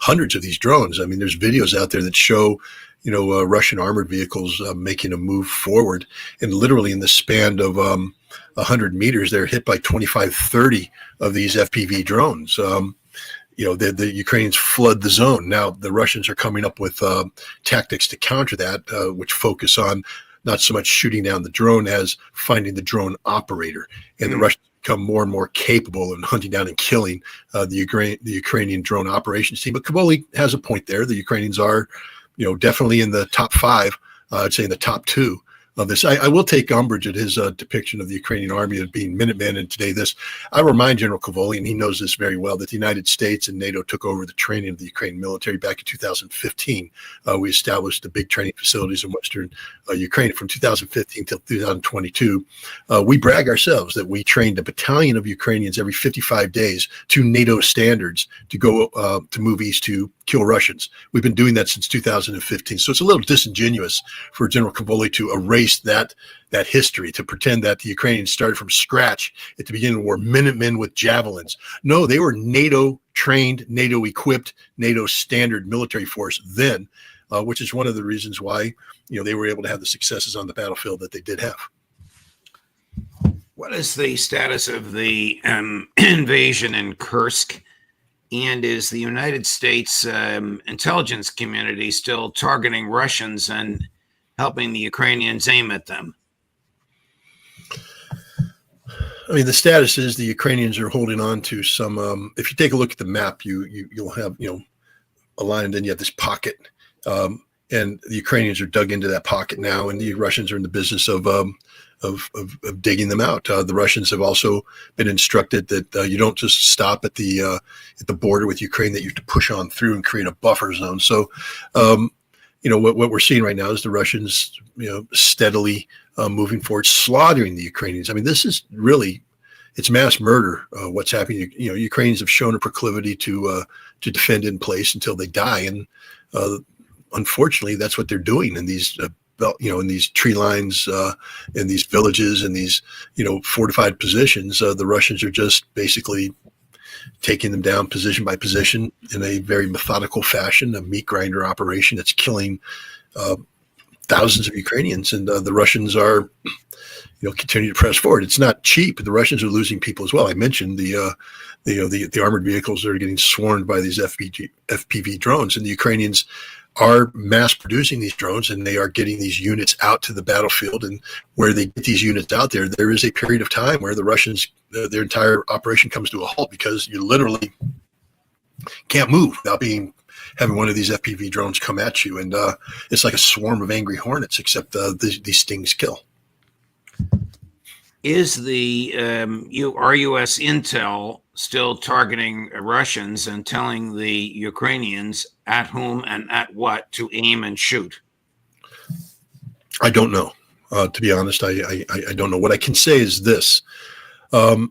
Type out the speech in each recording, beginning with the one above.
hundreds of these drones. I mean, there's videos out there that show, Russian armored vehicles making a move forward, and literally in the span of 100 meters, they're hit by 25, 30 of these FPV drones. The Ukrainians flood the zone. Now the Russians are coming up with tactics to counter that, which focus on not so much shooting down the drone as finding the drone operator. And the Russians become more and more capable in hunting down and killing the Ukrainian drone operations team. But Kaboli has a point there. The Ukrainians are, definitely in the top 5. I'd say in the top 2 of this. I will take umbrage at his depiction of the Ukrainian army as being Minutemen. And today I remind General Kaboli, and he knows this very well, that the United States and NATO took over the training of the Ukrainian military back in 2015. We established the big training facilities in Western Ukraine from 2015 till 2022. We brag ourselves that we trained a battalion of Ukrainians every 55 days to NATO standards to go to move east to kill Russians. We've been doing that since 2015. So it's a little disingenuous for General Kaboli to erase that history, to pretend that the Ukrainians started from scratch at the beginning of the war, Minutemen with javelins. No, they were NATO trained, NATO equipped, NATO standard military force then, which is one of the reasons why they were able to have the successes on the battlefield that they did have. What is the status of the invasion in Kursk? And is the United States intelligence community still targeting Russians and helping the Ukrainians aim at them? I mean, the status is the Ukrainians are holding on to some. If you take a look at the map, you'll have a line, and then you have this pocket, and the Ukrainians are dug into that pocket now, and the Russians are in the business of digging them out. The Russians have also been instructed that you don't just stop at the border with Ukraine; that you have to push on through and create a buffer zone. So, what we're seeing right now is the Russians, steadily moving forward, slaughtering the Ukrainians. I mean, this is really, it's mass murder. What's happening? Ukrainians have shown a proclivity to defend in place until they die, and unfortunately, that's what they're doing in these. In these tree lines, in these villages, in these, fortified positions, the Russians are just basically taking them down position by position in a very methodical fashion, a meat grinder operation that's killing thousands of Ukrainians. And the Russians are, continue to press forward. It's not cheap. The Russians are losing people as well. I mentioned the armored vehicles that are getting swarmed by these FPV drones, and the Ukrainians are mass producing these drones, and they are getting these units out to the battlefield. And where they get these units out there is a period of time where the Russians, their entire operation comes to a halt, because you literally can't move without having one of these FPV drones come at you. And it's like a swarm of angry hornets, except these things kill. Is the our U.S. intel still targeting Russians and telling the Ukrainians at whom and at what to aim and shoot? I don't know. To be honest, I don't know. What I can say is this. The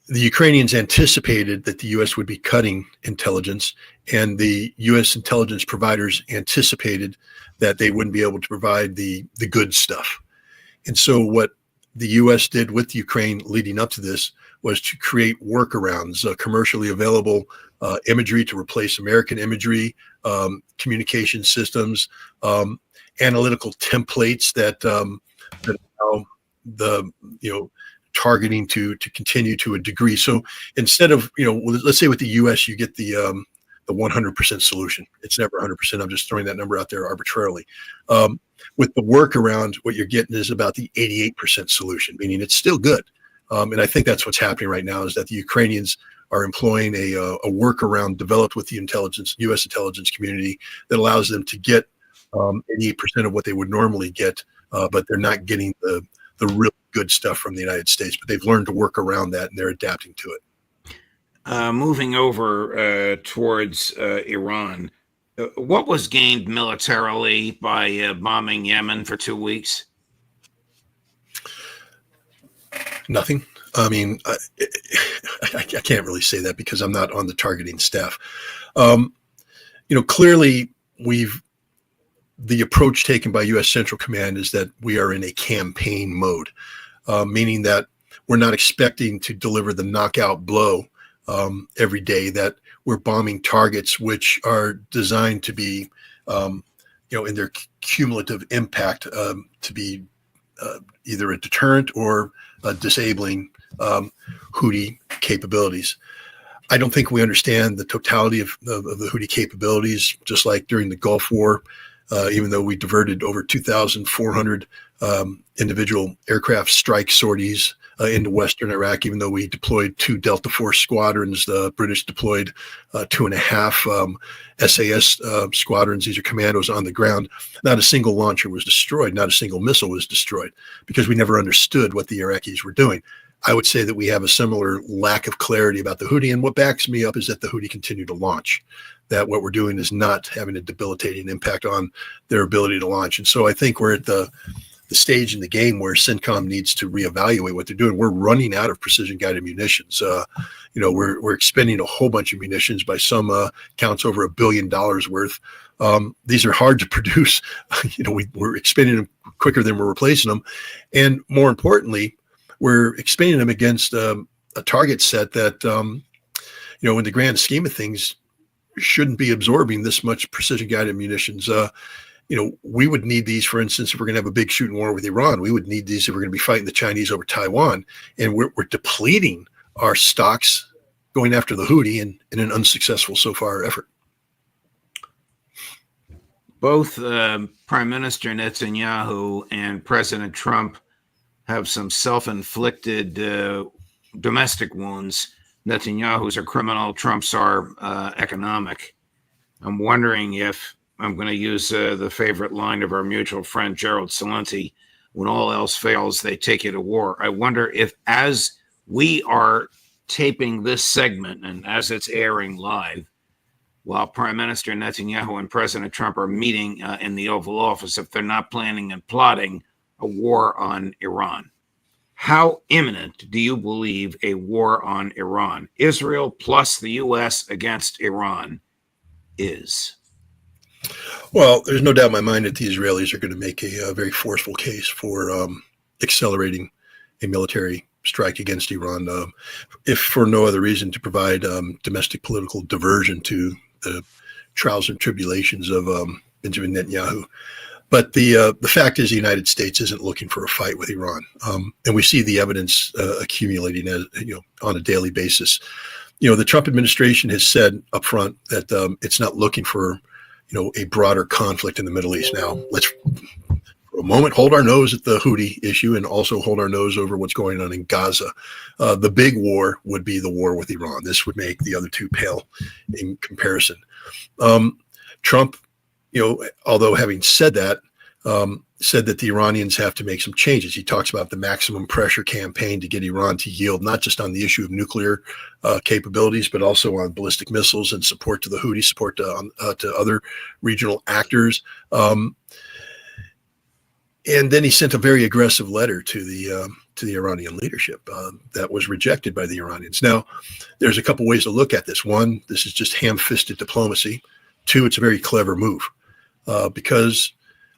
Ukrainians anticipated that the U.S. would be cutting intelligence, and the U.S. intelligence providers anticipated that they wouldn't be able to provide the good stuff. And so what the U.S. did with Ukraine leading up to this was to create workarounds, commercially available imagery to replace American imagery, communication systems, analytical templates that allow the targeting to continue to a degree. So instead of let's say with the U.S. you get the 100% solution. It's never 100%. I'm just throwing that number out there arbitrarily. With the workaround, what you're getting is about the 88% solution, meaning it's still good. And I think that's what's happening right now, is that the Ukrainians are employing a workaround developed with the U.S. intelligence community that allows them to get 88% of what they would normally get, but they're not getting the real good stuff from the United States. But they've learned to work around that, and they're adapting to it. Moving over towards Iran, what was gained militarily by bombing Yemen for 2 weeks? Nothing. I mean, I can't really say that because I'm not on the targeting staff. Clearly the approach taken by U.S. Central Command is that we are in a campaign mode, meaning that we're not expecting to deliver the knockout blow every day, that we're bombing targets which are designed to be, in their cumulative impact, to be either a deterrent or disabling Houthi capabilities. I don't think we understand the totality of the Houthi capabilities, just like during the Gulf War, even though we diverted over 2,400 individual aircraft strike sorties into Western Iraq, even though we deployed 2 Delta Force squadrons. The British deployed 2.5 SAS squadrons. These are commandos on the ground. Not a single launcher was destroyed. Not a single missile was destroyed because we never understood what the Iraqis were doing. I would say that we have a similar lack of clarity about the Houthi, and what backs me up is that the Houthi continue to launch, that what we're doing is not having a debilitating impact on their ability to launch. And so I think we're at the stage in the game where CENTCOM needs to reevaluate what they're doing. We're running out of precision-guided munitions. We're expending a whole bunch of munitions, by some counts over $1 billion worth. These are hard to produce. We're expending them quicker than we're replacing them. And more importantly, we're expanding them against a target set that, in the grand scheme of things, shouldn't be absorbing this much precision-guided munitions. We would need these, for instance, if we're going to have a big shooting war with Iran. We would need these if we're going to be fighting the Chinese over Taiwan. And we're depleting our stocks going after the Houthi in an unsuccessful so far effort. Both Prime Minister Netanyahu and President Trump have some self-inflicted domestic wounds. Netanyahu's a criminal, Trump's are economic. I'm wondering if, I'm going to use the favorite line of our mutual friend Gerald Celente, when all else fails, they take you to war. I wonder if, as we are taping this segment and as it's airing live, while Prime Minister Netanyahu and President Trump are meeting in the Oval Office, if they're not planning and plotting a war on Iran. How imminent do you believe a war on Iran, Israel plus the U.S. against Iran, is? Well, there's no doubt in my mind that the Israelis are going to make a very forceful case for accelerating a military strike against Iran, if for no other reason to provide domestic political diversion to the trials and tribulations of Benjamin Netanyahu. But the fact is, the United States isn't looking for a fight with Iran, and we see the evidence accumulating, on a daily basis. The Trump administration has said up front that it's not looking for, a broader conflict in the Middle East. Now, let's for a moment hold our nose at the Houthi issue and also hold our nose over what's going on in Gaza. The big war would be the war with Iran. This would make the other two pale in comparison. Trump, although having said that, said that the Iranians have to make some changes. He talks about the maximum pressure campaign to get Iran to yield, not just on the issue of nuclear capabilities, but also on ballistic missiles and support to the Houthi, support to other regional actors. And then he sent a very aggressive letter to the Iranian leadership that was rejected by the Iranians. Now, there's a couple ways to look at this. One, this is just ham-fisted diplomacy. Two, it's a very clever move because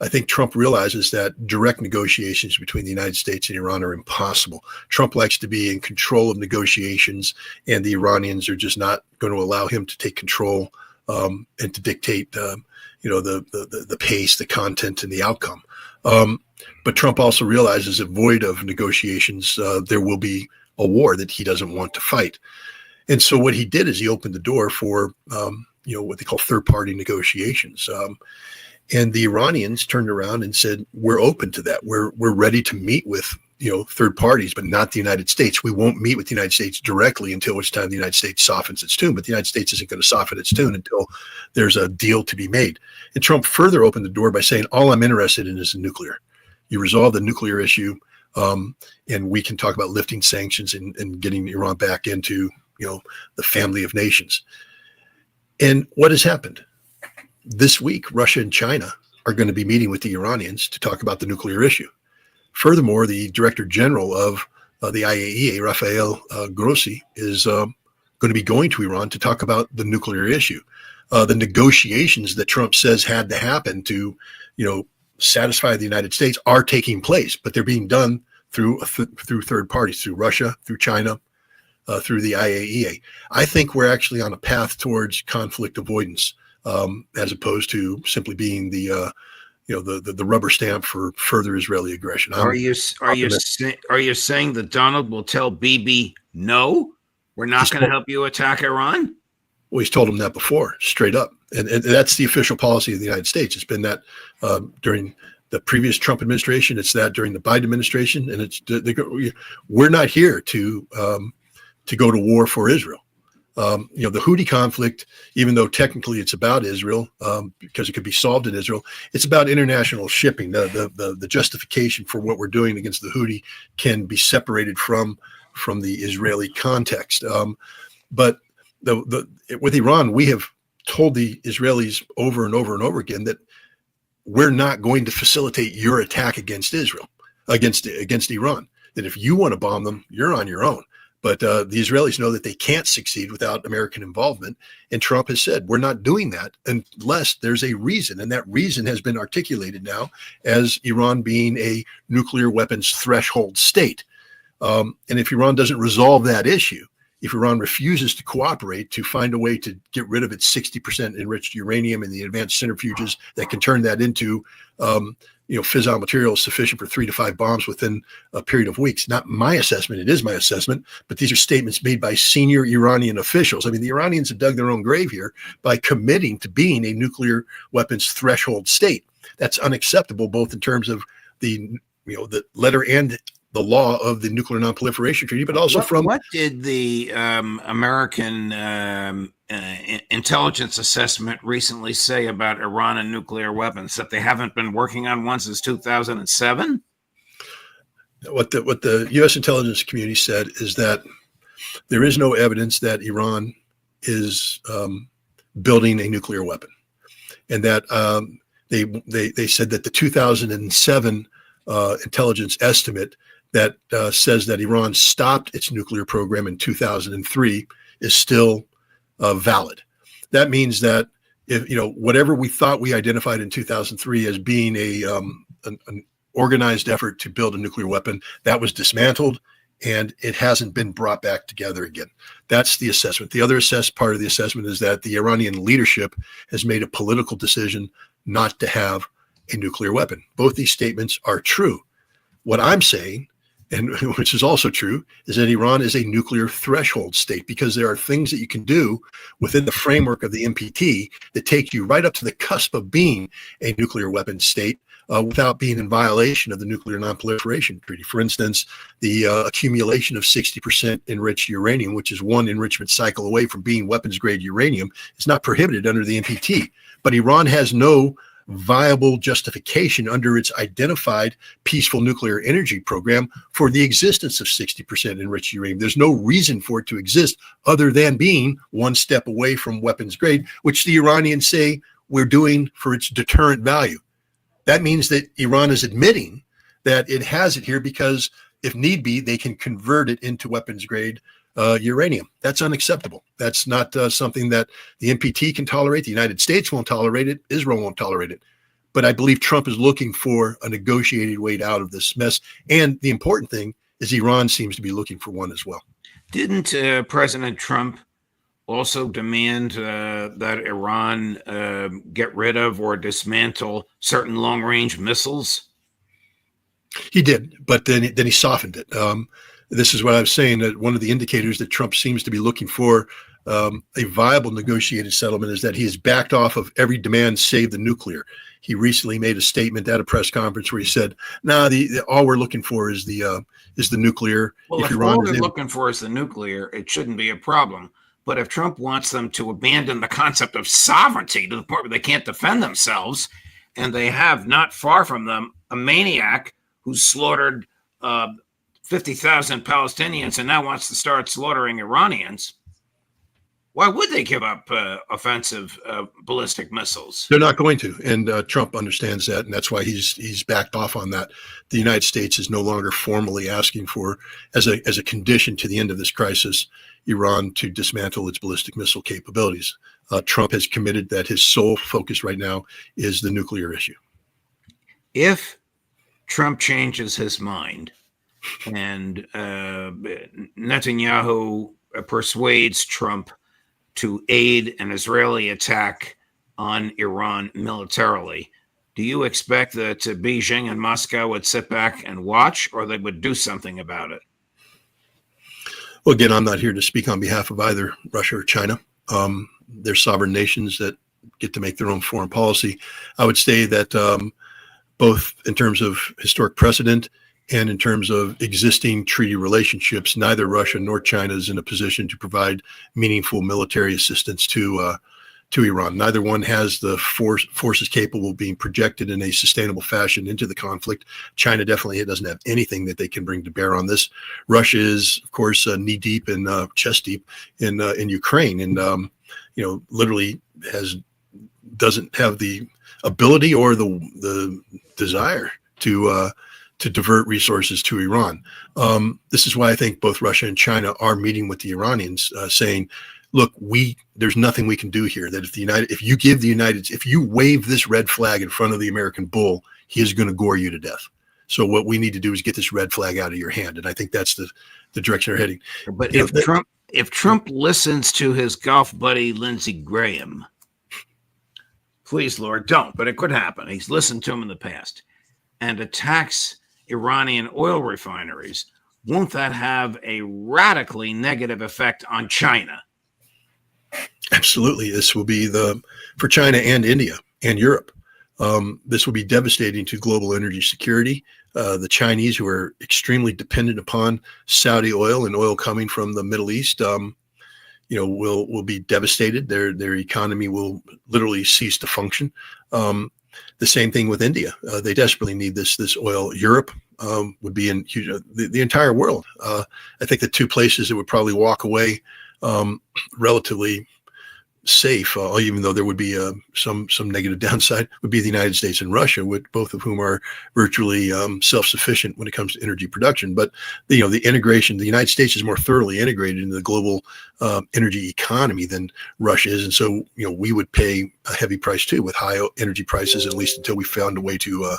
I think Trump realizes that direct negotiations between the United States and Iran are impossible. Trump likes to be in control of negotiations, and the Iranians are just not going to allow him to take control and to dictate, the pace, the content, and the outcome. But Trump also realizes that void of negotiations, there will be a war that he doesn't want to fight. And so what he did is he opened the door for, what they call third-party negotiations. And the Iranians turned around and said, we're open to that. We're ready to meet with, third parties, but not the United States. We won't meet with the United States directly until which time the United States softens its tune. But the United States isn't going to soften its tune until there's a deal to be made. And Trump further opened the door by saying, all I'm interested in is the nuclear. You resolve the nuclear issue, and we can talk about lifting sanctions and getting Iran back into, the family of nations. And what has happened? This week, Russia and China are going to be meeting with the Iranians to talk about the nuclear issue. Furthermore, the Director General of the IAEA, Rafael Grossi, is going to be going to Iran to talk about the nuclear issue. The negotiations that Trump says had to happen to, satisfy the United States are taking place, but they're being done through third parties, through Russia, through China, through the IAEA. I think we're actually on a path towards conflict avoidance, as opposed to simply being the rubber stamp for further Israeli aggression. Are you saying that Donald will tell Bibi, no, we're not going to help you attack Iran? Well, he's told him that before, straight up, and that's the official policy of the United States. It's been that during the previous Trump administration. It's that during the Biden administration, and we're not here to go to war for Israel. The Houthi conflict, even though technically it's about Israel, because it could be solved in Israel, it's about international shipping. The justification for what we're doing against the Houthi can be separated from the Israeli context. But with Iran, we have told the Israelis over and over and over again that we're not going to facilitate your attack against Israel, against Iran. That if you want to bomb them, you're on your own. But the Israelis know that they can't succeed without American involvement. And Trump has said, we're not doing that unless there's a reason. And that reason has been articulated now as Iran being a nuclear weapons threshold state. And if Iran doesn't resolve that issue, if Iran refuses to cooperate to find a way to get rid of its 60% enriched uranium and the advanced centrifuges that can turn that into fissile material sufficient for 3 to 5 bombs within a period of weeks. Not my assessment. It is my assessment, but these are statements made by senior Iranian officials. I mean, the Iranians have dug their own grave here by committing to being a nuclear weapons threshold state. That's unacceptable, both in terms of the letter and the law of the Nuclear Nonproliferation Treaty, but also what did the American intelligence assessment recently say about Iran and nuclear weapons? That they haven't been working on one since 2007? What the U.S. intelligence community said is that there is no evidence that Iran is building a nuclear weapon, and that they said that the 2007 intelligence estimate that says that Iran stopped its nuclear program in 2003 is still valid. That means that if whatever we thought we identified in 2003 as being an organized effort to build a nuclear weapon, that was dismantled and it hasn't been brought back together again. That's the assessment. The other part of the assessment is that the Iranian leadership has made a political decision not to have a nuclear weapon. Both these statements are true. What I'm saying, and which is also true, is that Iran is a nuclear threshold state, because there are things that you can do within the framework of the NPT that take you right up to the cusp of being a nuclear weapons state without being in violation of the Nuclear Nonproliferation Treaty. For instance, the accumulation of 60% enriched uranium, which is one enrichment cycle away from being weapons-grade uranium, is not prohibited under the NPT. But Iran has no viable justification under its identified peaceful nuclear energy program for the existence of 60% enriched uranium. There's no reason for it to exist other than being one step away from weapons grade, which the Iranians say we're doing for its deterrent value. That means that Iran is admitting that it has it here because if need be, they can convert it into weapons grade uranium. That's unacceptable. That's not something that the NPT can tolerate. The United States won't tolerate it. Israel won't tolerate it. But I believe Trump is looking for a negotiated way out of this mess. And the important thing is Iran seems to be looking for one as well. Didn't President Trump also demand that Iran get rid of or dismantle certain long-range missiles? He did, but then he softened it. This is what I was saying, that one of the indicators that Trump seems to be looking for a viable negotiated settlement is that he has backed off of every demand save the nuclear. He recently made a statement at a press conference where he said, "No, all we're looking for is the nuclear." Well, if all they're looking for is the nuclear, it shouldn't be a problem. But if Trump wants them to abandon the concept of sovereignty to the point where they can't defend themselves, and they have not far from them a maniac who slaughtered 50,000 Palestinians and now wants to start slaughtering Iranians, why would they give up offensive ballistic missiles? They're not going to, and Trump understands that, and that's why he's backed off on that. The United States is no longer formally asking for, as a condition to the end of this crisis, Iran to dismantle its ballistic missile capabilities. Trump has committed that his sole focus right now is the nuclear issue. If Trump changes his mind and Netanyahu persuades Trump to aid an Israeli attack on Iran militarily. Do you expect that Beijing and Moscow would sit back and watch, or they would do something about it? Well, again, I'm not here to speak on behalf of either Russia or China. They're sovereign nations that get to make their own foreign policy. I would say that both in terms of historic precedent and in terms of existing treaty relationships, neither Russia nor China is in a position to provide meaningful military assistance to Iran. Neither one has the forces capable of being projected in a sustainable fashion into the conflict. China definitely doesn't have anything that they can bring to bear on this. Russia is, of course, knee deep and chest deep in Ukraine, and literally doesn't have the ability or the desire to divert resources to Iran. This is why I think both Russia and China are meeting with the Iranians, saying, look, there's nothing we can do here. That if you wave this red flag in front of the American bull, he is going to gore you to death. So what we need to do is get this red flag out of your hand. And I think that's the direction they're heading. But if Trump listens to his golf buddy, Lindsey Graham, please, Lord, don't, but it could happen. He's listened to him in the past, and attacks Iranian oil refineries. Won't that have a radically negative effect on China? Absolutely. This will be for China and India and Europe. This will be devastating to global energy security. The Chinese, who are extremely dependent upon Saudi oil and oil coming from the Middle East, will be devastated. Their economy will literally cease to function. The same thing with India. They desperately need this oil. Europe would be in huge, the entire world. I think the two places that would probably walk away relatively safe, even though there would be some negative downside, would be the United States and Russia, both of whom are virtually self-sufficient when it comes to energy production. But the integration, the United States is more thoroughly integrated into the global energy economy than Russia is, and so we would pay a heavy price too with high energy prices, at least until we found a way to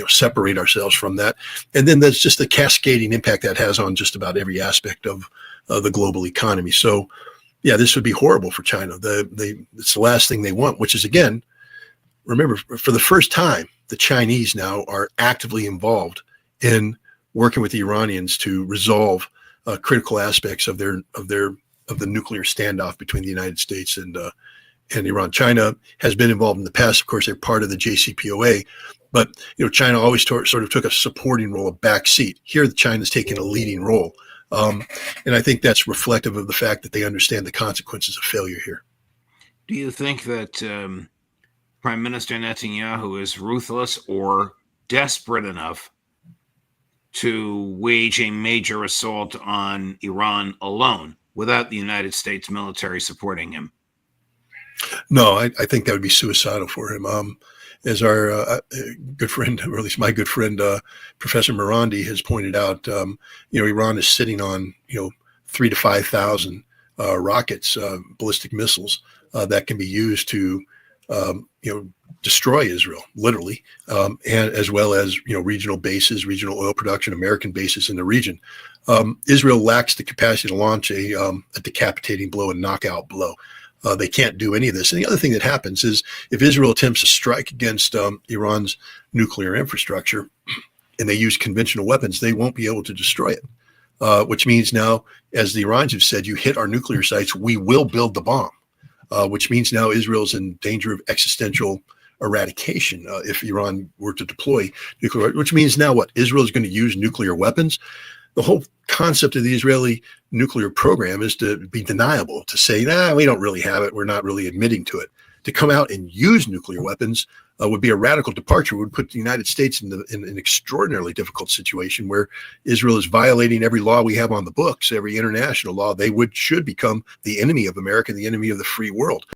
separate ourselves from that. And then there's just the cascading impact that has on just about every aspect of the global economy. So yeah, this would be horrible for China. It's the last thing they want, which is, again, remember, for the first time, the Chinese now are actively involved in working with the Iranians to resolve critical aspects of the nuclear standoff between the United States and Iran. China has been involved in the past. Of course, they're part of the JCPOA, but China always sort of took a supporting role, a back seat. Here, China's taking a leading role. And I think that's reflective of the fact that they understand the consequences of failure here. Do you think that Prime Minister Netanyahu is ruthless or desperate enough to wage a major assault on Iran alone without the United States military supporting him? No, I think that would be suicidal for him. As our good friend, or at least my good friend, Professor Morandi has pointed out, Iran is sitting on 3,000 to 5,000 rockets, ballistic missiles that can be used to destroy Israel, literally, and as well as regional bases, regional oil production, American bases in the region. Israel lacks the capacity to launch a decapitating blow, a knockout blow. They can't do any of this. And the other thing that happens is if Israel attempts to strike against Iran's nuclear infrastructure and they use conventional weapons, they won't be able to destroy it, which means now, as the Iranians have said, you hit our nuclear sites, we will build the bomb, which means now Israel's in danger of existential eradication if Iran were to deploy nuclear, which means now what? Israel is going to use nuclear weapons. The whole concept of the Israeli nuclear program is to be deniable, to say, we don't really have it. We're not really admitting to it. To come out and use nuclear weapons would be a radical departure, would put the United States in an extraordinarily difficult situation where Israel is violating every law we have on the books, every international law. They should become the enemy of America, the enemy of the free world.